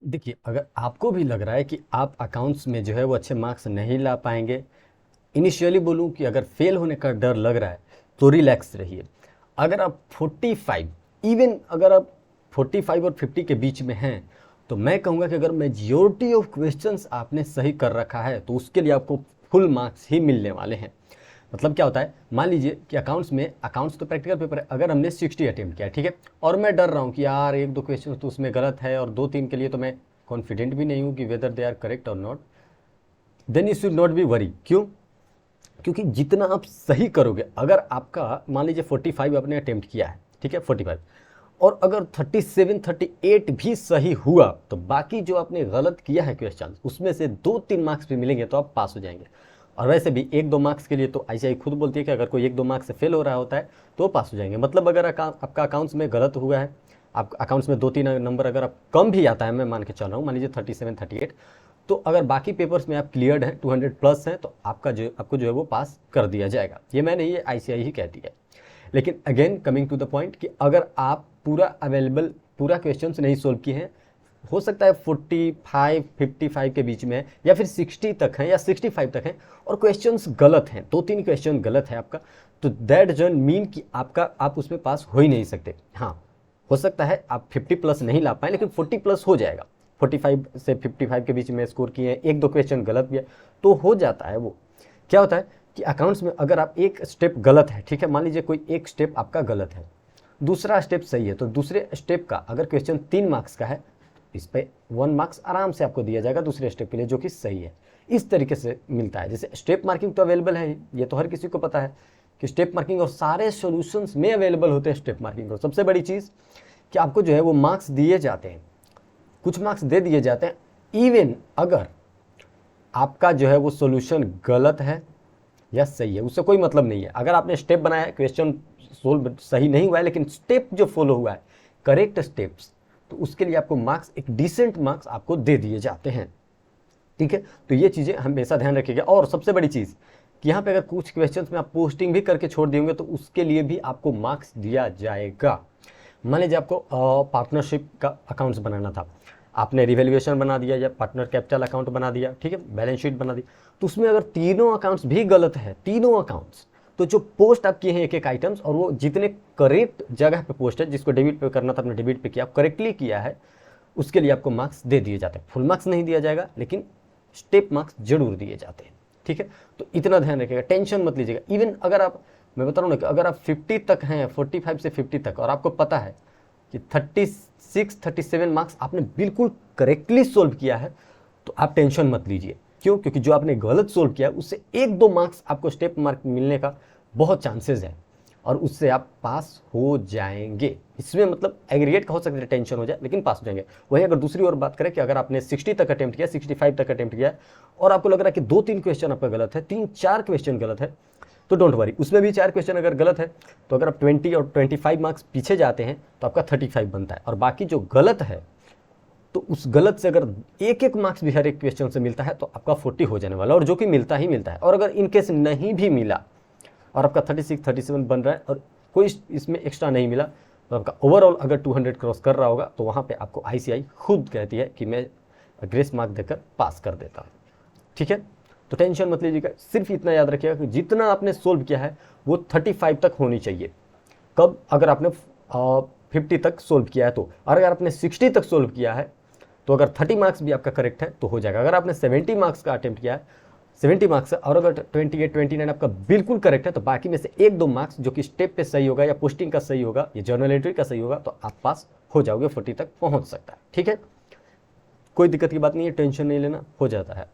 देखिए, अगर आपको भी लग रहा है कि आप अकाउंट्स में जो है वो अच्छे मार्क्स नहीं ला पाएंगे, इनिशियली बोलूँ कि अगर फेल होने का डर लग रहा है तो रिलैक्स रहिए। अगर आप 45, इवन अगर आप 45 और 50 के बीच में हैं, तो मैं कहूँगा कि अगर मेजॉरिटी ऑफ क्वेश्चंस आपने सही कर रखा है तो उसके लिए आपको फुल मार्क्स ही मिलने वाले हैं। मतलब क्या होता है, मान लीजिए कि अकाउंट्स तो प्रैक्टिकल पेपर है, अगर हमने 60 अटेम्प्ट किया, ठीक है, और मैं डर रहा हूँ कि यार एक दो क्वेश्चन तो उसमें गलत है और दो तीन के लिए तो मैं कॉन्फिडेंट भी नहीं हूँ कि वेदर दे आर करेक्ट और not, then you should not be worry. क्यों? क्योंकि जितना आप सही करोगे, अगर आपका मान लीजिए 45 आपने अटेम्प्ट किया है, ठीक है, 45, और अगर 37 38 भी सही हुआ तो बाकी जो आपने गलत किया है क्वेश्चन उसमें से 2-3 मार्क्स भी मिलेंगे तो आप पास हो जाएंगे। और वैसे भी 1-2 मार्क्स के लिए तो आईसीआई खुद बोलती है कि अगर कोई 1-2 मार्क्स से फेल हो रहा होता है तो पास हो जाएंगे। मतलब अगर आपका अकाउंट्स में गलत हुआ है, आप अकाउंट्स में 2-3 नंबर अगर आप कम भी आता है, मैं मान के चल रहा हूँ, मान लीजिए 37 38, तो अगर बाकी पेपर्स में आप क्लियर्ड हैं, 200 प्लस हैं, तो आपको जो है वो पास कर दिया जाएगा। ये मैं नहीं, ये आईसीआई ही कहती है। लेकिन again coming to the point कि अगर आप पूरा क्वेश्चंस नहीं सोल्व किए हैं, हो सकता है 45 55 के बीच में है, या फिर 60 तक है या 65 तक है, और क्वेश्चंस गलत हैं, 2-3 क्वेश्चन गलत है आपका, तो दैट डजंट मीन कि आप उसमें पास हो ही नहीं सकते। हाँ, हो सकता है आप 50 प्लस नहीं ला पाए लेकिन 40 प्लस हो जाएगा। 45 से 55 के बीच में स्कोर किए हैं, एक दो क्वेश्चन गलत भी है तो हो जाता है। वो क्या होता है कि अकाउंट्स में अगर आप एक स्टेप गलत है, ठीक है, मान लीजिए कोई एक स्टेप आपका गलत है, दूसरा स्टेप सही है, तो दूसरे स्टेप का अगर क्वेश्चन 3 मार्क्स का है, इस पे 1 मार्क्स आराम से आपको दिया जाएगा दूसरे स्टेप के लिए, जो कि सही है। इस तरीके से मिलता है। जैसे स्टेप मार्किंग तो अवेलेबल है, ये तो हर किसी को पता है कि स्टेप मार्किंग, और सारे सॉल्यूशंस में अवेलेबल होते हैं स्टेप मार्किंग। और सबसे बड़ी चीज़ कि आपको जो है वो मार्क्स दिए जाते हैं, कुछ मार्क्स दे दिए जाते हैं इवन अगर आपका जो है वो सॉल्यूशन गलत है या सही है, उससे कोई मतलब नहीं है। अगर आपने स्टेप बनाया है, क्वेश्चन सोल्व सही नहीं हुआ है, लेकिन स्टेप जो फॉलो हुआ है, करेक्ट स्टेप्स, तो उसके लिए आपको मार्क्स, एक डिसेंट मार्क्स आपको दे दिए जाते हैं। ठीक है, तो ये चीज़ें हमेशा ध्यान रखिएगा। और सबसे बड़ी चीज़ कि यहाँ पे अगर कुछ क्वेश्चंस में आप पोस्टिंग भी करके छोड़ देंगे तो उसके लिए भी आपको मार्क्स दिया जाएगा। मान लीजिए आपको पार्टनरशिप का अकाउंट्स बनाना था, आपने रिवैल्यूएशन बना दिया या पार्टनर कैपिटल अकाउंट बना दिया, ठीक है, बैलेंस शीट बना दी, तो उसमें अगर तीनों अकाउंट्स भी गलत है, तीनों अकाउंट्स, तो जो पोस्ट आप किए हैं एक एक आइटम्स, और वो जितने करेक्ट जगह पे पोस्ट है, जिसको डेबिट पे करना था आपने डेबिट पे किया, करेक्टली किया है, उसके लिए आपको मार्क्स दे दिए जाते हैं। फुल मार्क्स नहीं दिया जाएगा लेकिन स्टेप मार्क्स जरूर दिए जाते हैं। ठीक है, तो इतना ध्यान रखिएगा, टेंशन मत लीजिएगा। इवन अगर आप, मैं बता रहा हूँ ना कि अगर आप 50 तक हैं, 45 से 50 तक, और आपको पता है कि 36 37 मार्क्स आपने बिल्कुल करेक्टली सोल्व किया है, तो आप टेंशन मत लीजिए। क्यों? क्योंकि जो आपने गलत सोल्व किया है उससे 1-2 मार्क्स आपको स्टेप मार्क मिलने का बहुत चांसेस है, और उससे आप पास हो जाएंगे। इसमें मतलब एग्रीगेट का हो सकता है टेंशन हो जाए, लेकिन पास हो जाएंगे। वही अगर दूसरी ओर बात करें कि अगर आपने 60 तक अटेम्प्ट किया, 65 तक अटेम्प्ट किया, और आपको लग रहा है कि 2-3 क्वेश्चन आपका गलत है, 3-4 क्वेश्चन गलत है, तो डोंट वरी, उसमें भी 4 क्वेश्चन अगर गलत है तो अगर आप 20 और 25 मार्क्स पीछे जाते हैं तो आपका 35 बनता है, और बाकी जो गलत है तो उस गलत से अगर एक एक मार्क्स भी हर एक क्वेश्चन से मिलता है तो आपका 40 हो जाने वाला, और जो कि मिलता ही मिलता है। और अगर इनकेस नहीं भी मिला और आपका 36 37 बन रहा है और कोई इसमें एक्स्ट्रा नहीं मिला, तो आपका ओवरऑल अगर 200 क्रॉस कर रहा होगा, तो वहाँ पे आपको आईसीआई खुद कहती है कि मैं ग्रेस मार्क देकर पास कर देता हूँ। ठीक है, तो टेंशन मत लीजिएगा, सिर्फ इतना याद रखिएगा कि जितना आपने सोल्व किया है वो 35 तक होनी चाहिए। कब? अगर आपने 50 तक सोल्व किया है तो, और अगर आपने 60 तक सोल्व किया है तो अगर 30 मार्क्स भी आपका करेक्ट है तो हो जाएगा। अगर आपने 70 मार्क्स का अटेम्प्ट किया है, 70 मार्क्स, और अगर 28 29 आपका बिल्कुल करेक्ट है, तो बाकी में से 1-2 मार्क्स जो कि स्टेप पे सही होगा या पोस्टिंग का सही होगा या जर्नल एंट्री का सही होगा, तो आप पास हो जाओगे, 40 तक पहुंच सकता है। ठीक है, कोई दिक्कत की बात नहीं है, टेंशन नहीं लेना, हो जाता है।